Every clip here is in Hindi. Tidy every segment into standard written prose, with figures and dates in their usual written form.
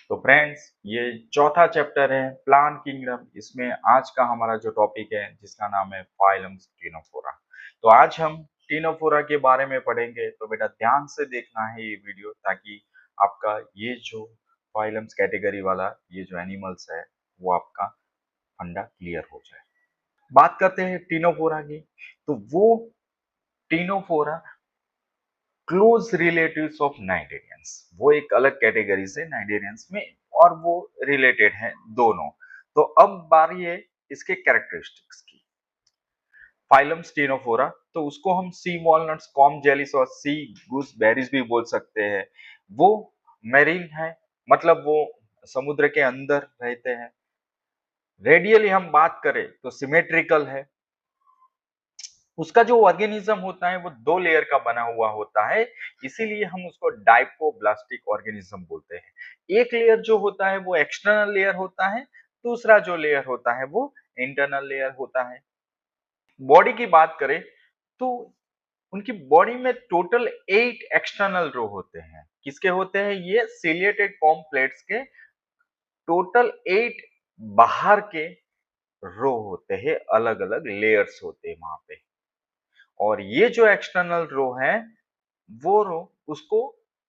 तो फ्रेंड्स, ये चौथा चैप्टर है प्लांट किंगडम। इसमें आज का हमारा जो टॉपिक है जिसका नाम है फाइलम्स टिनोफोरा। तो आज हम टिनोफोरा के बारे में पढ़ेंगे। तो बेटा ध्यान से देखना है ये वीडियो, ताकि आपका ये जो फाइलम्स कैटेगरी वाला ये जो एनिमल्स है वो आपका फंडा क्लियर हो जाए। बात करते हैं टिनोफोरा की। तो वो Ctenophora close relatives of cnidarians, वो एक अलग कैटेगरी से नाइडेरियंस में, और वो रिलेटेड है दोनों। तो अब बारी है इसके कैरेक्टरिस्टिक्स की। फाइलम स्टेनोफोरा, तो उसको हम सी वॉलनट्स, कॉम जेलिस और सी गूसबेरीज भी बोल सकते हैं। वो मेरीन है, मतलब वो समुद्र के अंदर रहते हैं। रेडियली हम बात करें तो सिमेट्रिकल है। उसका जो ऑर्गेनिज्म होता है वो दो लेयर का बना हुआ होता है, इसीलिए हम उसको डाइपोब्लास्टिक ऑर्गेनिज्म बोलते हैं। एक लेयर जो होता है वो एक्सटर्नल लेयर होता है, दूसरा जो लेयर होता है वो इंटरनल लेयर होता है। बॉडी की बात करें तो उनकी बॉडी में टोटल 8 एक्सटर्नल रो होते हैं। किसके होते हैं? ये सिलिएटेड कॉम प्लेट्स के टोटल 8 बाहर के रो होते हैं, अलग अलग लेयर्स होते हैं वहां पे। और ये जो एक्सटर्नल रो है वो रो उसको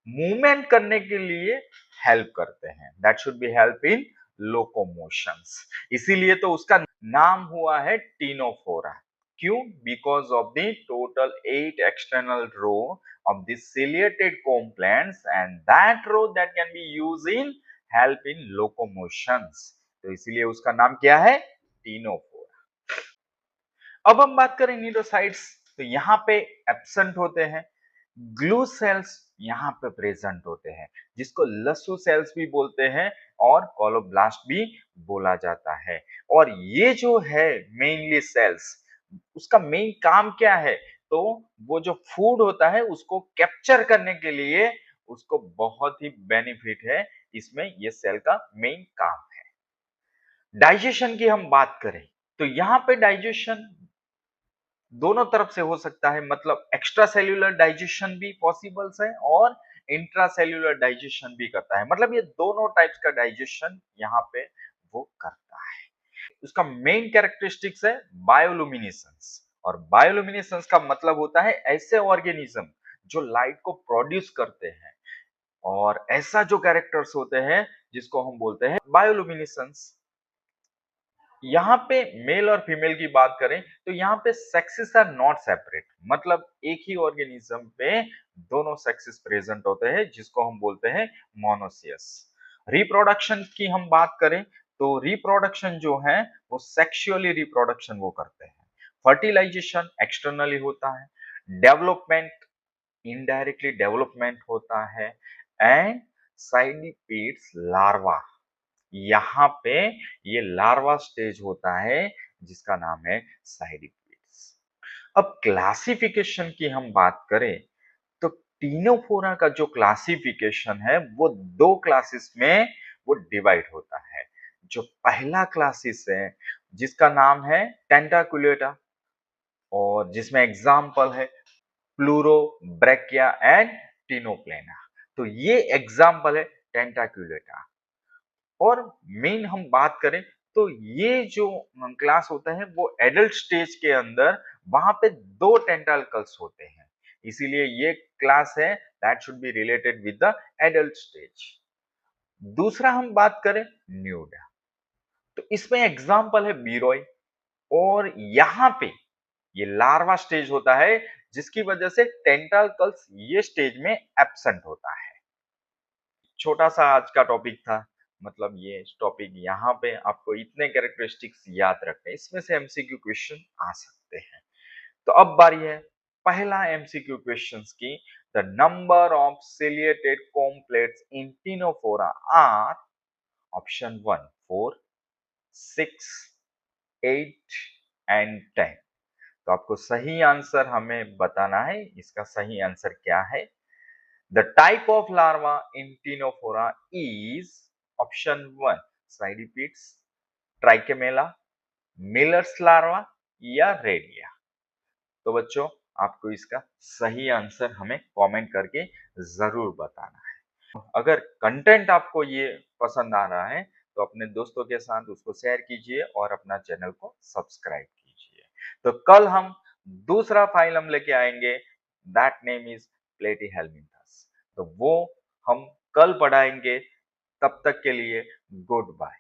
मूवमेंट करने के लिए हेल्प करते हैं। That should be help in locomotions. इसीलिए तो उसका नाम हुआ है टिनोफोरा। क्यों? Because of the total 8 external row of the ciliated comb plants, and that row that can be used in help in locomotions। तो इसीलिए उसका नाम क्या है? टिनोफोरा। अब हम बात करें न्यूरोसाइट्स, तो यहाँ पे एब्सेंट होते हैं। ग्लू सेल्स यहाँ पे प्रेजेंट होते हैं, जिसको लस्सू सेल्स भी बोलते हैं और कोलोब्लास्ट भी बोला जाता है। और ये जो है मेनली सेल्स, उसका मेन काम क्या है? तो वो जो फूड होता है उसको कैप्चर करने के लिए उसको बहुत ही बेनिफिट है, इसमें ये सेल का मेन काम है। डाइजेशन की हम बात करें तो यहाँ पे डाइजेशन दोनों तरफ से हो सकता है, मतलब एक्स्ट्रा सेल्यूलर डाइजेशन भी पॉसिबल्स है और इंट्रा सेल्यूलर डाइजेशन भी करता है। मतलब ये दोनों टाइप्स का डाइजेशन यहाँ पे वो करता है। उसका मेन कैरेक्टरिस्टिक्स है बायोलुमिनेसेंस। और बायोलुमिनेसेंस का मतलब होता है ऐसे ऑर्गेनिज्म जो लाइट को प्रोड्यूस करते हैं, और ऐसा जो कैरेक्टर्स होते हैं जिसको हम बोलते हैं बायोलुमिनेसेंस। यहाँ पे मेल और फीमेल की बात करें तो यहाँ पे सेक्सेस आर नॉट सेपरेट, मतलब एक ही ऑर्गेनिज्म पे दोनों सेक्सेस प्रेजेंट होते हैं, जिसको हम बोलते हैं मोनोसियस। रिप्रोडक्शन की हम बात करें तो रिप्रोडक्शन जो है वो सेक्सुअली रिप्रोडक्शन वो करते हैं। फर्टिलाइजेशन एक्सटर्नली होता है। डेवलपमेंट इनडायरेक्टली डेवलपमेंट होता है। एंड साइडिपेड्स लार्वा, यहाँ पे ये लार्वा स्टेज होता है जिसका नाम है साइडिपेड्स। अब क्लासिफिकेशन की हम बात करें तो टिनोफोरा का जो क्लासिफिकेशन है वो दो क्लासेस में वो डिवाइड होता है। जो पहला क्लासेस है जिसका नाम है टेंटाकुलेटा, और जिसमें एग्जाम्पल है प्लूरो, ब्रैकिया एंड टिनोप्लेना। तो ये एग्जाम्पल है टेंटाकुलेटा। और मेन हम बात करें तो ये जो क्लास होता है वो एडल्ट स्टेज के अंदर वहां पे दो टेंटाकल्स होते हैं, इसीलिए ये क्लास है that should be related with the adult stage. दूसरा हम बात करें न्यूडा, तो इसमें एग्जांपल है बीरोय। और यहाँ पे ये लार्वा स्टेज होता है, जिसकी वजह से टेंटाकल्स ये स्टेज में एब्सेंट होता है। छोटा सा आज का टॉपिक था, मतलब ये टॉपिक यहाँ पे आपको इतने कैरेक्टरिस्टिक्स याद रखने, इसमें से एमसीक्यू क्वेश्चन आ सकते हैं। तो अब बारी है पहला एमसीक्यू क्वेश्चंस की। The number of ciliated comb plates in Ctenophora are option 1 4, 6, 8 and 10। तो आपको सही आंसर हमें बताना है, इसका सही आंसर क्या है। The type of larva in Ctenophora is option 1 Cydipedes, Trichomela, Miller's larva या रेडिया। तो बच्चों आपको इसका सही आंसर हमें कमेंट करके जरूर बताना है। अगर कंटेंट आपको ये पसंद आ रहा है तो अपने दोस्तों के साथ उसको शेयर कीजिए और अपना चैनल को सब्सक्राइब कीजिए। तो कल हम दूसरा फाइलम लेके आएंगे, दैट नेम इज प्लेटीहेल्मिंथस। तो वो हम कल पढ़ाएंगे। तब तक के लिए गुड बाय।